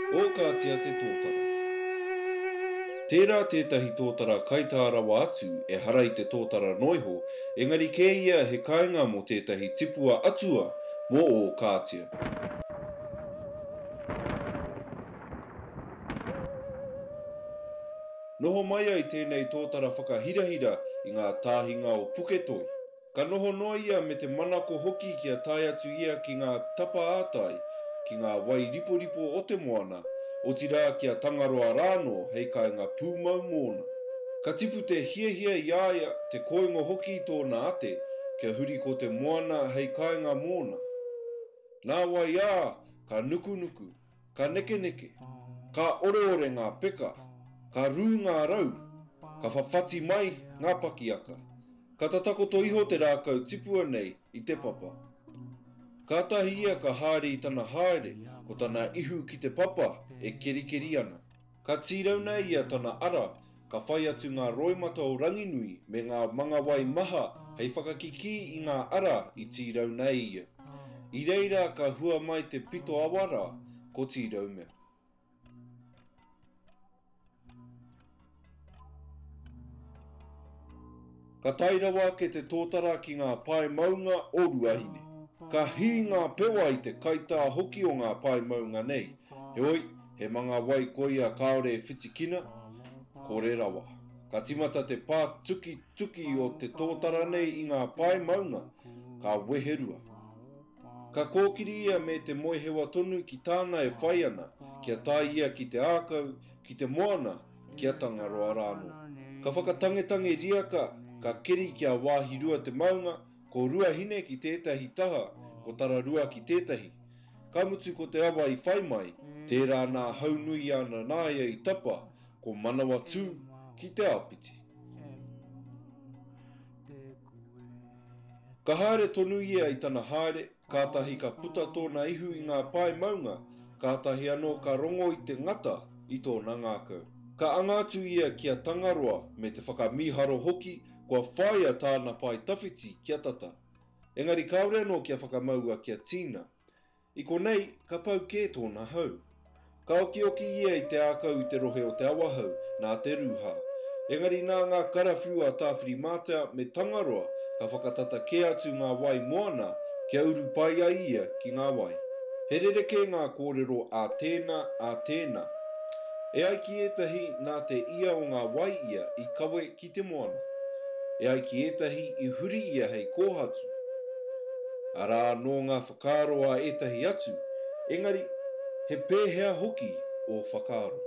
O kātia te tōtara. Tērā tētahi tōtara kaitārawa atu e hara i te tōtara noiho, engari kē ia he kāinga mo tētahi tipua atua mo o kātia. Noho mai ai tēnei tōtara whakahirahira i ngā tāhinga o Puketoi. Ka noho noa ia me te manako hoki kia tai atu ia ki ngā tapa ātai, ki ngā wai riporipo o te moana, o tira kia tangaroa rāno hei kāinga pūmau mōna. Ka tipu te hiahia iaia te koingo hoki tōna ate, kia huri ko te moana hei kāinga mōna. Nā wai ā, ka nuku, ka neke, ka ore ngā peka, ka rū ngā rau, ka whawhati mai ngā pakiaka. Ka tatakoto iho te rākau tipua nei i te papa. Ka tahi ia ka haere i tana haere, ko tana ihu ki te papa e kerikeri ana. Ka tīrau nei ia tana ara, ka whai atu ngā roimata o ranginui me ngā manga wai maha hei whakakiki i ngā ara i tīrau nei ia. I reira ka hua mai te pito awara ko tīrau mea. Ka tairawa ke te tōtara ki ngā pae maunga o Ruahine. Ka hi ngā pewa i te kaitā hoki o ngā pae maunga nei. Heoi, he manga wai koia kaore e whitikina, kore rawa. Ka timata te pā tuki o te tōtara nei i ngā pae maunga, ka weherua. Ka kōkiri ia me te moehewa tonu ki tāna e whai ana, kia tai ia ki te ākau, ki te moana, kia tangaroa rāno. Ka whakatangetange riaka, ka keri kia wāhirua te maunga, ko Ruahine ki tētahi taha, ko tararua ki tētahi. Ka mutu ko te awa i whai mai, tērā nā haunui ana nāia i tapa, ko manawa tū ki te apiti. Ka haere tonu ia i tana haere, kātahi ka puta tōna ihu i ngā pae maunga, kātahi anō ka rongo i te ngata i tōna ngākau. Ka angatu ia kia tangaroa me te whakamiharo hoki, kua whaia tāna pai tawhiti kia tata. Engari kaore anō kia whakamaua kia tīna. I konei, ka pau kē tōna hau. Ka oki ia i te ākau i te rohe o te awahau, nā te ruha. Engari nā ngā karawhiu a tāwhiri mātea me tangaroa, ka whakatata ke atu ngā wai moana, kia uru pai a ia ki ngā wai. He rereke ngā kōrero a tēnā. E ai ki etahi nā te ia o ngā wai ia i kawe ki te moana. E ai ki etahi i huri ia hei kōhatu. Arā no ngā whakaroa etahi atu, engari he pēhea hoki o whakaro.